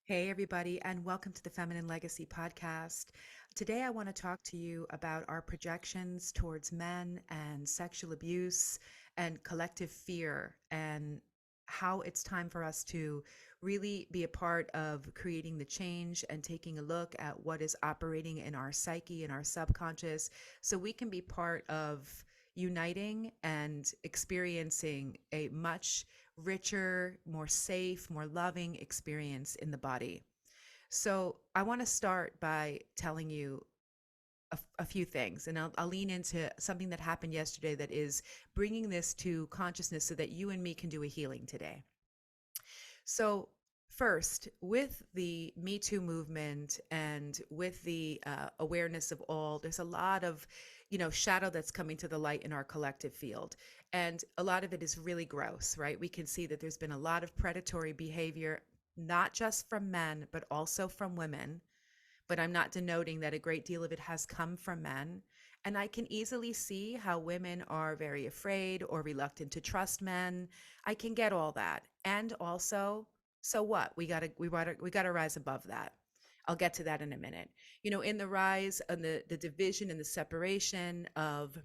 Hey, everybody, and welcome to the Feminine Legacy Podcast. Today, I want to talk to you about our projections towards men and sexual abuse and collective fear, and how it's time for us to really be a part of creating the change and taking a look at what is operating in our psyche and our subconscious so we can be part of uniting and experiencing a much richer, more safe, more loving experience in the body. So, I want to start by telling you a few things, and I'll lean into something that happened yesterday that is bringing this to consciousness so that you and me can do a healing today. So, first, with the Me Too movement and with the awareness of all, there's a lot of, shadow that's coming to the light in our collective field. And a lot of it is really gross, right? We can see that there's been a lot of predatory behavior, not just from men, but also from women. But I'm not denoting that a great deal of it has come from men. And I can easily see how women are very afraid or reluctant to trust men. I can get all that. And also, so what? We gotta rise above that. I'll get to that in a minute. In the rise and the division and the separation of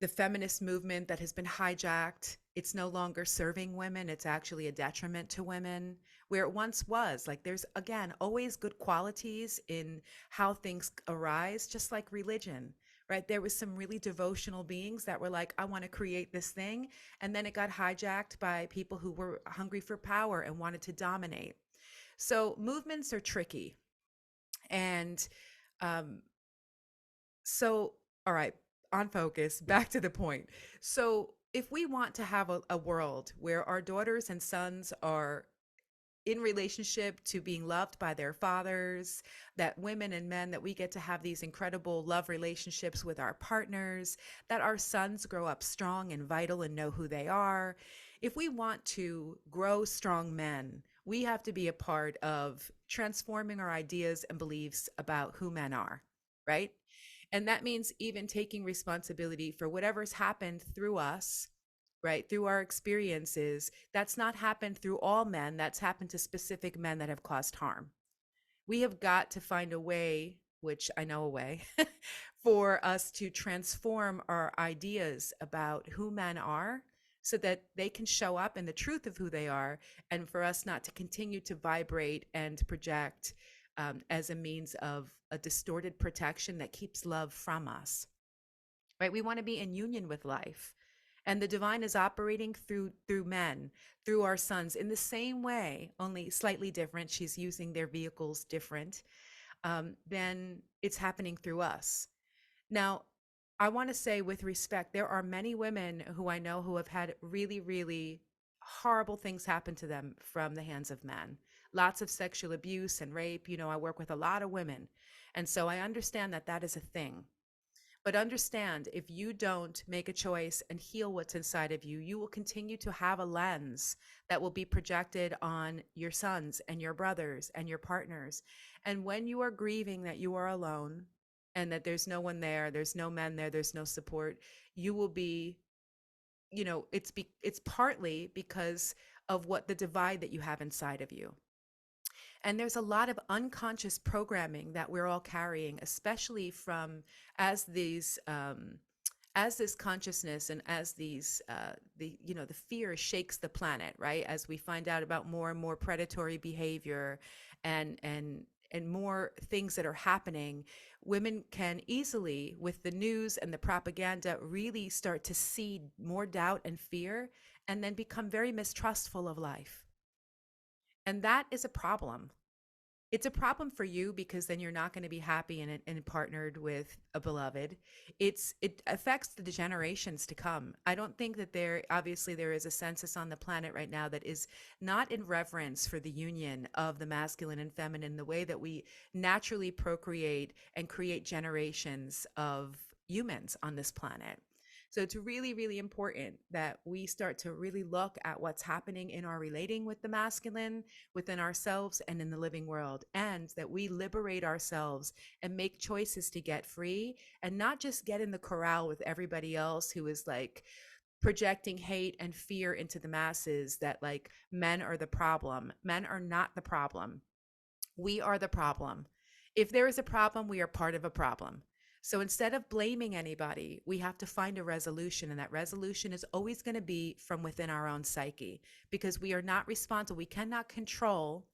the feminist movement that has been hijacked. It's no longer serving women. It's actually a detriment to women, where it once was. Like, there's, again, always good qualities in how things arise, just like religion, right? There was some really devotional beings that were like, I want to create this thing. And then it got hijacked by people who were hungry for power and wanted to dominate. So movements are tricky. And um, so, all right, on focus, back to the point. So, if we want to have a world where our daughters and sons are in relationship to being loved by their fathers, that women and men, that we get to have these incredible love relationships with our partners, that our sons grow up strong and vital and know who they are. If we want to grow strong men, we have to be a part of transforming our ideas and beliefs about who men are, right? And that means even taking responsibility for whatever's happened through us, right? Through our experiences. That's not happened through all men, that's happened to specific men that have caused harm. We have got to find a way, which I know a way, for us to transform our ideas about who men are so that they can show up in the truth of who they are, and for us not to continue to vibrate and project as a means of a distorted protection that keeps love from us, right? We want to be in union with life. And the divine is operating through men, through our sons in the same way, only slightly different. She's using their vehicles different. Then it's happening through us. Now, I want to say with respect, there are many women who I know who have had really, really horrible things happen to them from the hands of men. Lots of sexual abuse and rape. I work with a lot of women. And so I understand that that is a thing. But understand, if you don't make a choice and heal what's inside of you, you will continue to have a lens that will be projected on your sons and your brothers and your partners. And when you are grieving that you are alone and that there's no one there, there's no men there, there's no support, you will be, it's partly because of what the divide that you have inside of you. And there's a lot of unconscious programming that we're all carrying, especially from as these as this consciousness and as these the fear shakes the planet, right? As we find out about more and more predatory behavior and more things that are happening, women can easily, with the news and the propaganda, really start to see more doubt and fear, and then become very mistrustful of life. And that is a problem. It's a problem for you because then you're not going to be happy and partnered with a beloved. It affects the generations to come. I don't think that there is a census on the planet right now that is not in reverence for the union of the masculine and feminine, the way that we naturally procreate and create generations of humans on this planet. So it's really, really important that we start to really look at what's happening in our relating with the masculine, within ourselves, and in the living world, and that we liberate ourselves and make choices to get free and not just get in the corral with everybody else who is like projecting hate and fear into the masses that like men are the problem. Men are not the problem. We are the problem. If there is a problem, we are part of a problem. So instead of blaming anybody, we have to find a resolution. And that resolution is always going to be from within our own psyche because we are not responsible. We cannot control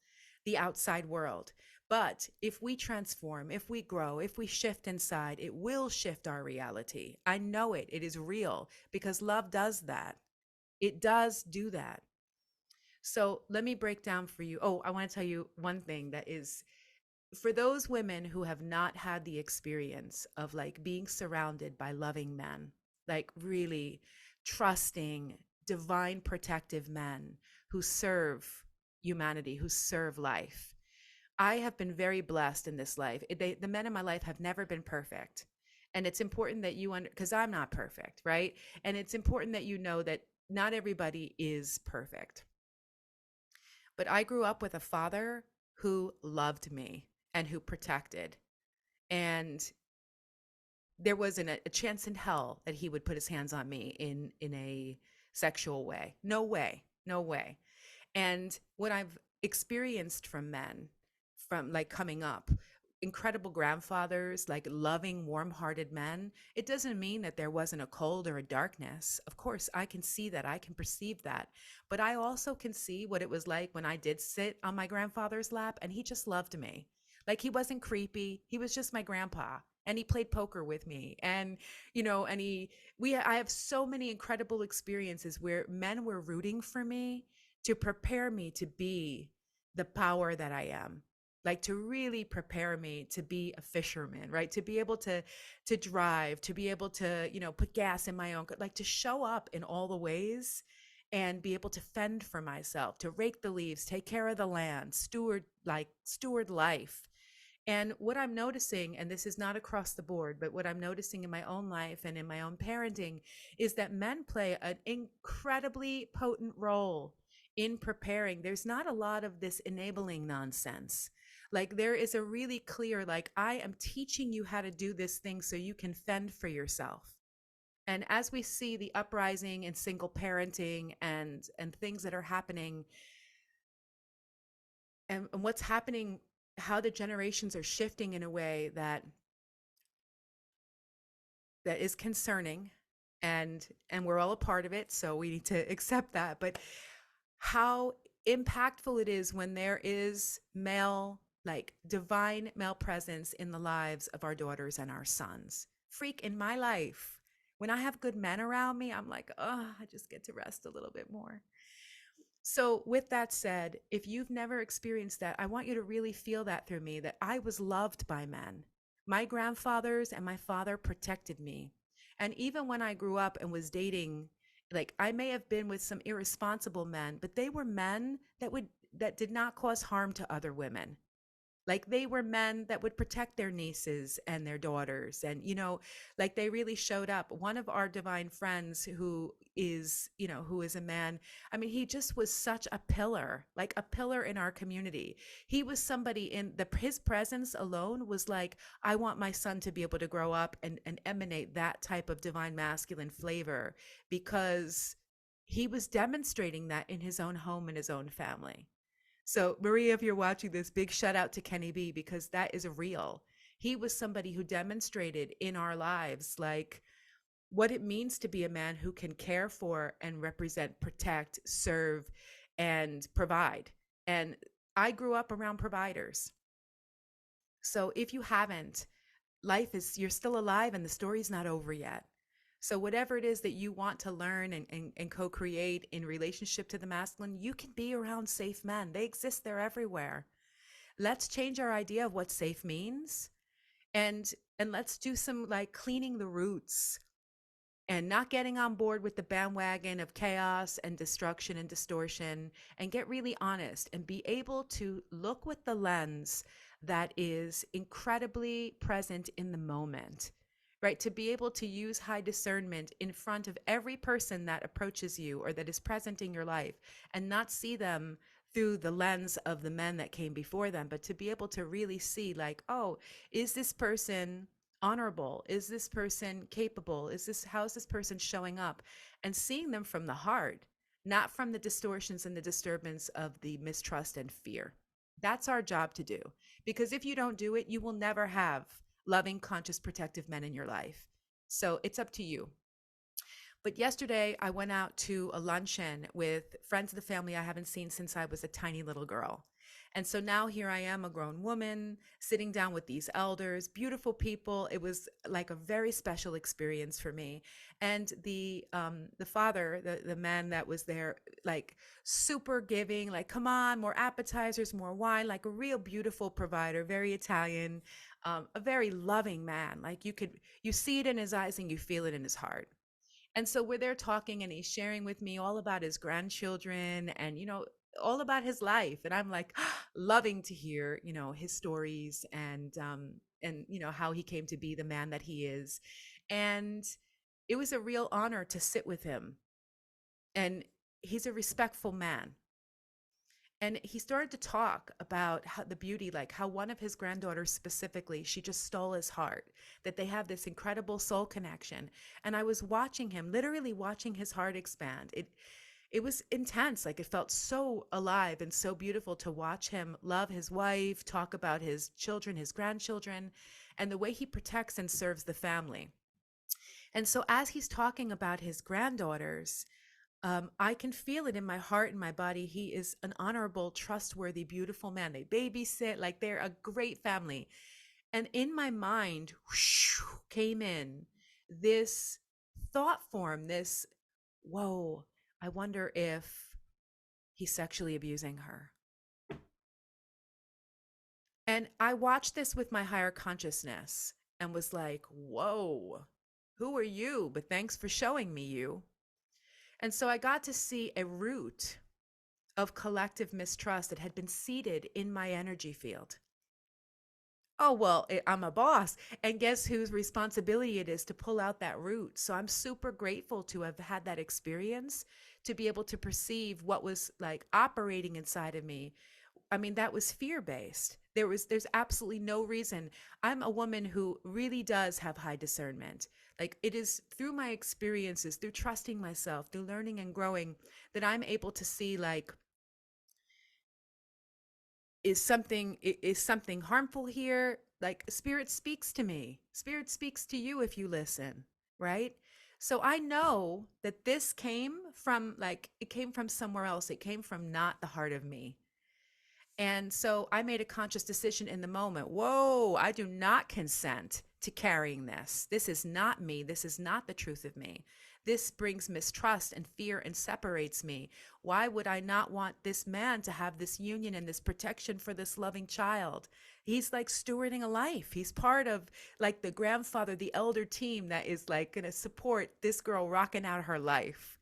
the outside world. But if we transform, if we grow, if we shift inside, it will shift our reality. I know it. It is real because love does that. It does do that. So let me break down for you. Oh, I want to tell you one thing that is for those women who have not had the experience of like being surrounded by loving men, like really trusting, divine protective men who serve humanity, who serve life. I have been very blessed in this life. The men in my life have never been perfect. And it's important that you because I'm not perfect, right? And it's important that you know that not everybody is perfect. But I grew up with a father who loved me and who protected. And there wasn't a chance in hell that he would put his hands on me in a sexual way. No way. No way. And what I've experienced from men from like coming up, incredible grandfathers, like loving, warm hearted men, it doesn't mean that there wasn't a cold or a darkness. Of course, I can see that. I can perceive that. But I also can see what it was like when I did sit on my grandfather's lap and he just loved me. Like he wasn't creepy. He was just my grandpa. And he played poker with me. And, and I have so many incredible experiences where men were rooting for me to prepare me to be the power that I am, like to really prepare me to be a fisherman, right? To be able to drive, to be able to, put gas in my own, like to show up in all the ways and be able to fend for myself, to rake the leaves, take care of the land, steward life. And what I'm noticing, and this is not across the board, but what I'm noticing in my own life and in my own parenting is that men play an incredibly potent role in preparing. There's not a lot of this enabling nonsense. Like there is a really clear, like, I am teaching you how to do this thing so you can fend for yourself. And as we see the uprising in single parenting and things that are happening and what's happening, how the generations are shifting in a way that is concerning, and we're all a part of it, so we need to accept that. But how impactful it is when there is male, like divine male presence in the lives of our daughters and our sons. Freak, in my life, when I have good men around me, I'm like, oh, I just get to rest a little bit more. So, with that said, if you've never experienced that, I want you to really feel that through me, that I was loved by men. My grandfathers and my father protected me. And even when I grew up and was dating, like I may have been with some irresponsible men, but they were men that did not cause harm to other women. Like they were men that would protect their nieces and their daughters. And, like they really showed up. One of our divine friends who is a man, I mean, he just was such a pillar, like a pillar in our community. He was somebody his presence alone was like, I want my son to be able to grow up and emanate that type of divine masculine flavor because he was demonstrating that in his own home and his own family. So, Maria, if you're watching this, big shout out to Kenny B because that is real. He was somebody who demonstrated in our lives like what it means to be a man who can care for and represent, protect, serve, and provide. And I grew up around providers. So, if you haven't, you're still alive and the story's not over yet. So whatever it is that you want to learn and co-create in relationship to the masculine, you can be around safe men. They exist, they're everywhere. Let's change our idea of what safe means and let's do some like cleaning the roots and not getting on board with the bandwagon of chaos and destruction and distortion, and get really honest and be able to look with the lens that is incredibly present in the moment, right? To be able to use high discernment in front of every person that approaches you or that is present in your life and not see them through the lens of the men that came before them, but to be able to really see like, oh, is this person honorable? Is this person capable? How is this person showing up? And seeing them from the heart, not from the distortions and the disturbance of the mistrust and fear. That's our job to do. Because if you don't do it, you will never have loving, conscious, protective men in your life. So it's up to you. But yesterday, I went out to a luncheon with friends of the family I haven't seen since I was a tiny little girl. And so now here I am, a grown woman, sitting down with these elders, beautiful people. It was like a very special experience for me. And the father, the man that was there, like super giving, like, come on, more appetizers, more wine, like a real beautiful provider, very Italian, a very loving man. Like you see it in his eyes and you feel it in his heart. And so we're there talking and he's sharing with me all about his grandchildren and, all about his life. And I'm like loving to hear, his stories and, how he came to be the man that he is. And it was a real honor to sit with him. And he's a respectful man. And he started to talk about how the beauty, like how one of his granddaughters specifically, she just stole his heart, that they have this incredible soul connection. And I was watching him, literally watching his heart expand. It was intense. Like it felt so alive and so beautiful to watch him love his wife, talk about his children, his grandchildren, and the way he protects and serves the family. And so as he's talking about his granddaughters, I can feel it in my heart and my body. He is an honorable, trustworthy, beautiful man. They babysit, like they're a great family. And in my mind, whoosh, came in this thought form, this, whoa, I wonder if he's sexually abusing her. And I watched this with my higher consciousness and was like, whoa, who are you? But thanks for showing me you. And so I got to see a root of collective mistrust that had been seated in my energy field. Oh, well, I'm a boss. And guess whose responsibility it is to pull out that root? So I'm super grateful to have had that experience, to be able to perceive what was like operating inside of me. I mean, that was fear based. There's absolutely no reason. I'm a woman who really does have high discernment. Like it is through my experiences, through trusting myself, through learning and growing, that I'm able to see like, is something harmful here? Like spirit speaks to me. Spirit speaks to you if you listen, right? So I know that this came from, like, it came from somewhere else. It came from not the heart of me. And so I made a conscious decision in the moment. Whoa, I do not consent to carrying this. This is not me. This is not the truth of me. This brings mistrust and fear and separates me. Why would I not want this man to have this union and this protection for this loving child? He's like stewarding a life. He's part of like the grandfather, the elder team that is like going to support this girl rocking out her life.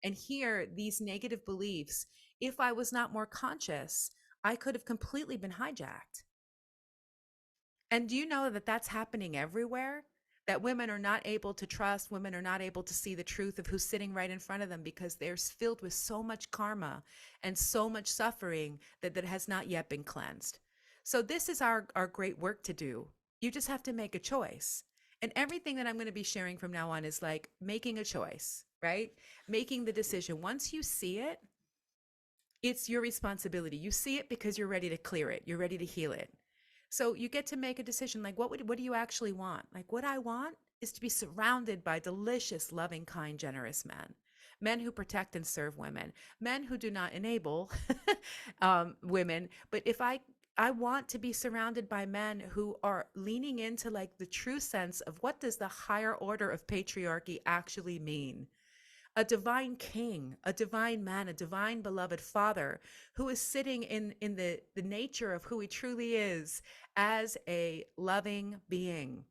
And here, these negative beliefs, if I was not more conscious, I could have completely been hijacked. And do you know that that's happening everywhere? That women are not able to trust, women are not able to see the truth of who's sitting right in front of them because they're filled with so much karma and so much suffering that has not yet been cleansed. So this is our great work to do. You just have to make a choice. And everything that I'm going to be sharing from now on is like making a choice, right? Making the decision. Once you see it, it's your responsibility. You see it because you're ready to clear it. You're ready to heal it. So you get to make a decision like what do you actually want? Like what I want is to be surrounded by delicious, loving, kind, generous men. Men who protect and serve women. Men who do not enable women, but if I want to be surrounded by men who are leaning into like the true sense of what does the higher order of patriarchy actually mean? A divine king, a divine man, a divine beloved father who is sitting in the nature of who he truly is as a loving being,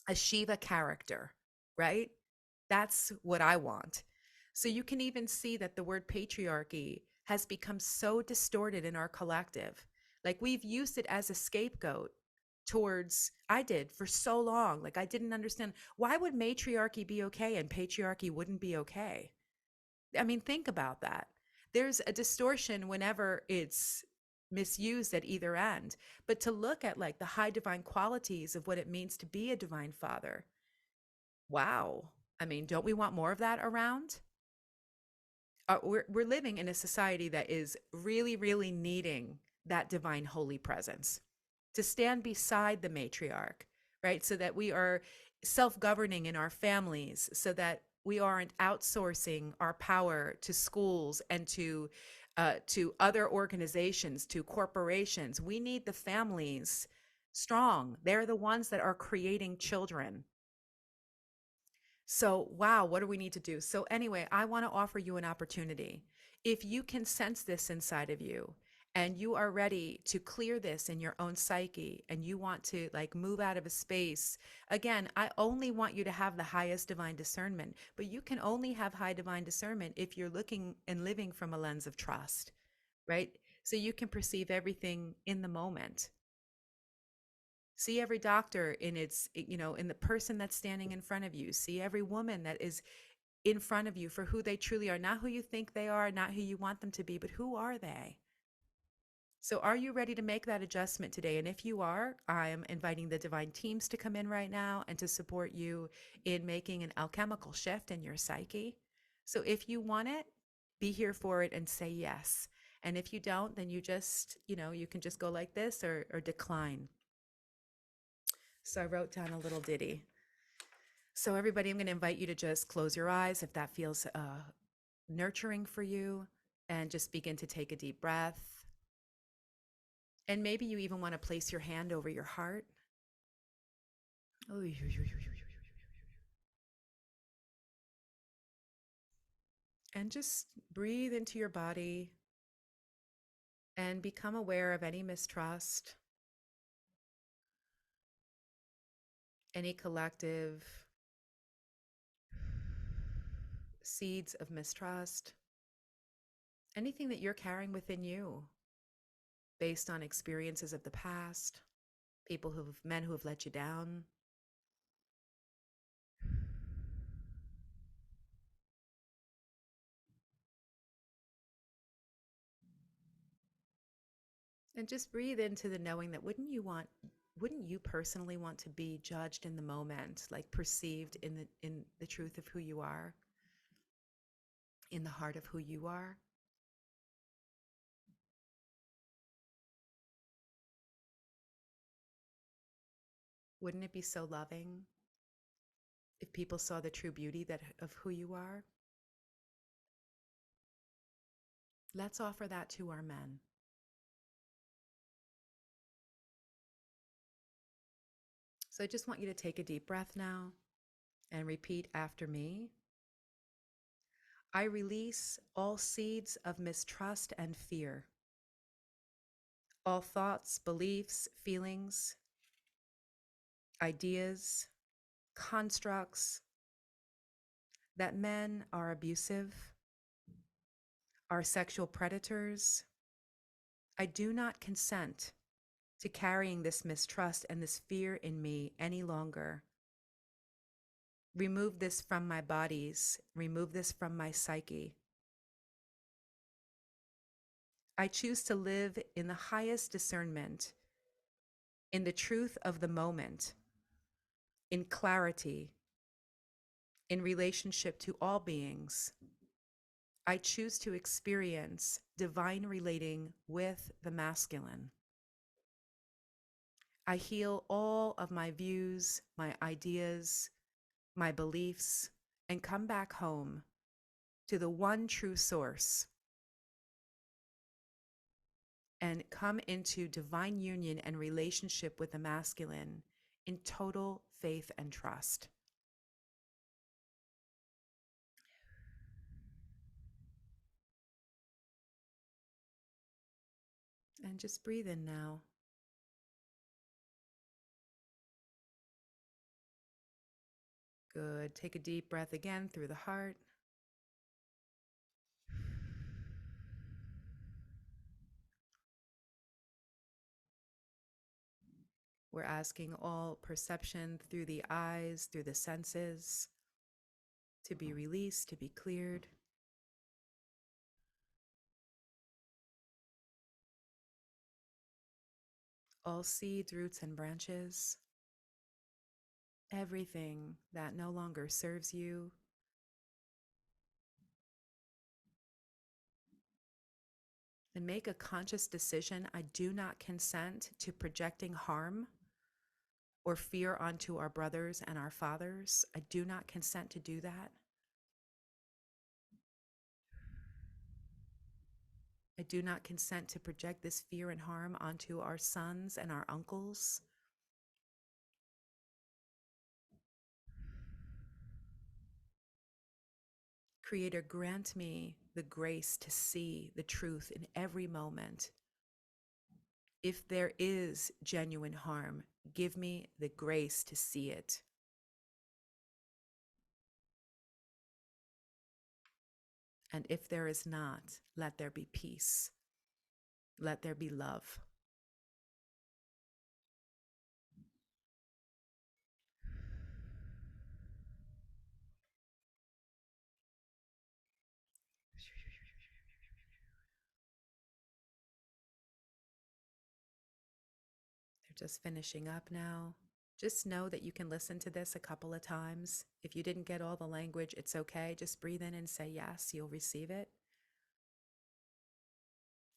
a Shiva character, right? That's what I want. So you can even see that the word patriarchy has become so distorted in our collective. Like we've used it as a scapegoat towards, I did for so long. Like I didn't understand, why would matriarchy be okay and patriarchy wouldn't be okay? I mean, think about that. There's a distortion whenever it's misused at either end, but to look at like the high divine qualities of what it means to be a divine father. Wow. I mean, don't we want more of that around? We're living in a society that is really, really needing that divine holy presence to stand beside the matriarch, right? So that we are self governing in our families, so that we aren't outsourcing our power to schools and to other organizations, to corporations. We need the families strong. They're the ones that are creating children. So, wow, what do we need to do? So, anyway, I want to offer you an opportunity. If you can sense this inside of you and you are ready to clear this in your own psyche and you want to like move out of a space, again, I only want you to have the highest divine discernment, but you can only have high divine discernment if you're looking and living from a lens of trust, right? So you can perceive everything in the moment. See every doctor in its, in the person that's standing in front of you. See every woman that is in front of you for who they truly are, not who you think they are, not who you want them to be, but who are they? So are you ready to make that adjustment today? And if you are, I am inviting the divine teams to come in right now and to support you in making an alchemical shift in your psyche. So if you want it, be here for it and say yes. And if you don't, then you just, you can just go like this or decline. So I wrote down a little ditty. So everybody, I'm going to invite you to just close your eyes if that feels nurturing for you, and just begin to take a deep breath. And maybe you even want to place your hand over your heart. And just breathe into your body and become aware of any mistrust, any collective seeds of mistrust, anything that you're carrying within you based on experiences of the past, men who have let you down. And just breathe into the knowing that wouldn't you personally want to be judged in the moment, like perceived in the truth of who you are, in the heart of who you are? Wouldn't it be so loving if people saw the true beauty that of who you are? Let's offer that to our men. So I just want you to take a deep breath now and repeat after me. I release all seeds of mistrust and fear, all thoughts, beliefs, feelings, ideas, constructs that men are abusive, are sexual predators. I do not consent to carrying this mistrust and this fear in me any longer. Remove this from my bodies. Remove this from my psyche. I choose to live in the highest discernment, in the truth of the moment, in clarity, in relationship to all beings. I choose to experience divine relating with the masculine. I heal all of my views, my ideas, my beliefs, and come back home to the one true source and come into divine union and relationship with the masculine in total faith and trust. And just breathe in now. Good. Take a deep breath again through the heart. We're asking all perception through the eyes, through the senses, to be released, to be cleared. all seeds, roots, and branches, everything that no longer serves you, and make a conscious decision. I do not consent to projecting harm or fear onto our brothers and our fathers. I do not consent to do that. I do not consent to project this fear and harm onto our sons and our uncles. Creator, grant me the grace to see the truth in every moment. If there is genuine harm, give me the grace to see it. And if there is not, let there be peace. Let there be love. They're just finishing up now. Just know that you can listen to this a couple of times. If you didn't get all the language, it's okay. Just breathe in and say yes, you'll receive it.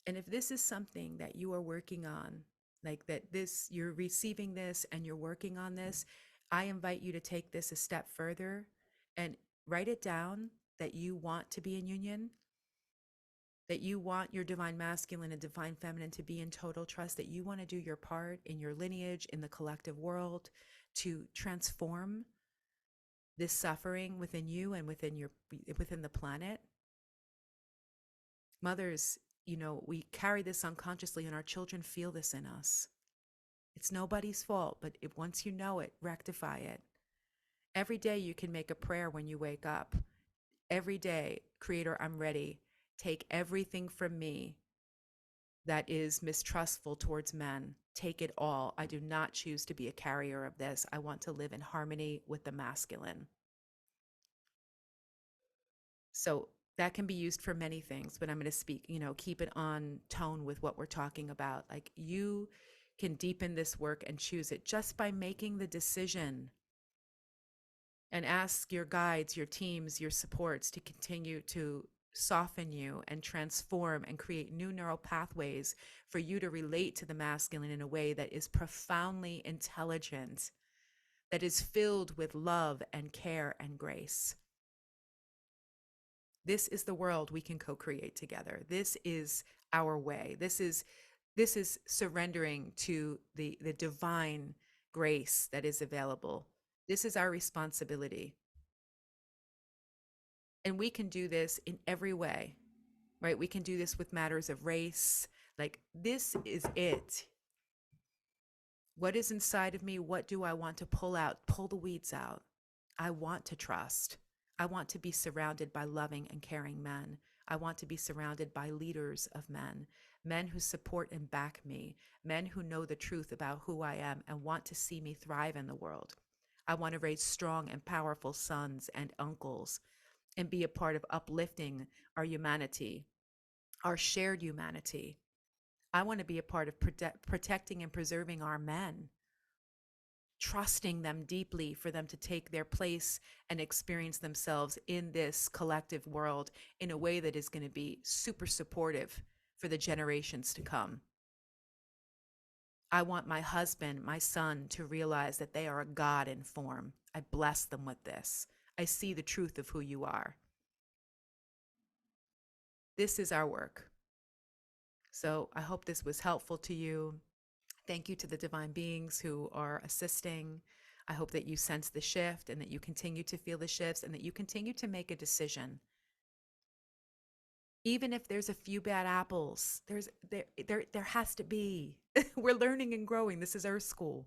And if this is something that you are working on, like that this, you're receiving this and you're working on this, I invite you to take this a step further and write it down that you want to be in union, that you want your divine masculine and divine feminine to be in total trust, that you want to do your part in your lineage, in the collective world, to transform this suffering within you and within the planet. Mothers, we carry this unconsciously and our children feel this in us. It's nobody's fault, but once you know it, rectify it. Every day you can make a prayer when you wake up. Every day, Creator, I'm ready. Take everything from me that is mistrustful towards men. Take it all. I do not choose to be a carrier of this. I want to live in harmony with the masculine. So that can be used for many things, but I'm going to speak, keep it on tone with what we're talking about. Like, you can deepen this work and choose it just by making the decision, and ask your guides, your teams, your supports to continue to soften you and transform and create new neural pathways for you to relate to the masculine in a way that is profoundly intelligent, that is filled with love and care and grace. This is the world we can co-create together. This is our way. This is surrendering to the divine grace that is available. This is our responsibility. And we can do this in every way, right? We can do this with matters of race. Like, this is it. What is inside of me? What do I want to pull out? Pull the weeds out. I want to trust. I want to be surrounded by loving and caring men. I want to be surrounded by leaders of men, men who support and back me, men who know the truth about who I am and want to see me thrive in the world. I want to raise strong and powerful sons and uncles and be a part of uplifting our humanity, our shared humanity. I want to be a part of protecting and preserving our men, trusting them deeply for them to take their place and experience themselves in this collective world in a way that is going to be super supportive for the generations to come. I want my husband, my son, to realize that they are a God in form. I bless them with this. I see the truth of who you are. This is our work. So I hope this was helpful to you. Thank you to the divine beings who are assisting. I hope that you sense the shift and that you continue to feel the shifts and that you continue to make a decision. Even if there's a few bad apples, there has to be. We're learning and growing. This is Earth School.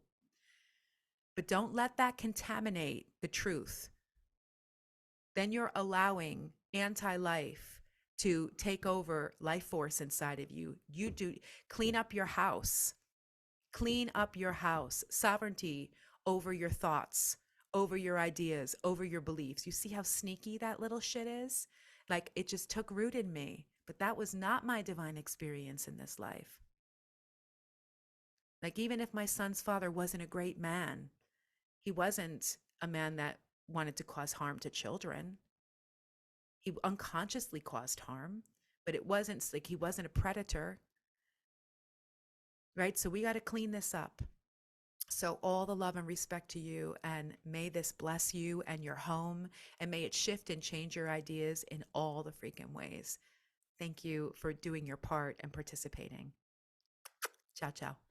But don't let that contaminate the truth. Then you're allowing anti-life to take over life force inside of you. You do clean up your house. Clean up your house. Sovereignty over your thoughts, over your ideas, over your beliefs. You see how sneaky that little shit is? Like, it just took root in me, but that was not my divine experience in this life. Like, even if my son's father wasn't a great man, he wasn't a man that wanted to cause harm to children. He unconsciously caused harm, but it wasn't like he wasn't a predator, right? So we got to clean this up. So, all the love and respect to you, and may this bless you and your home, and may it shift and change your ideas in all the freaking ways. Thank you for doing your part and participating. Ciao, ciao.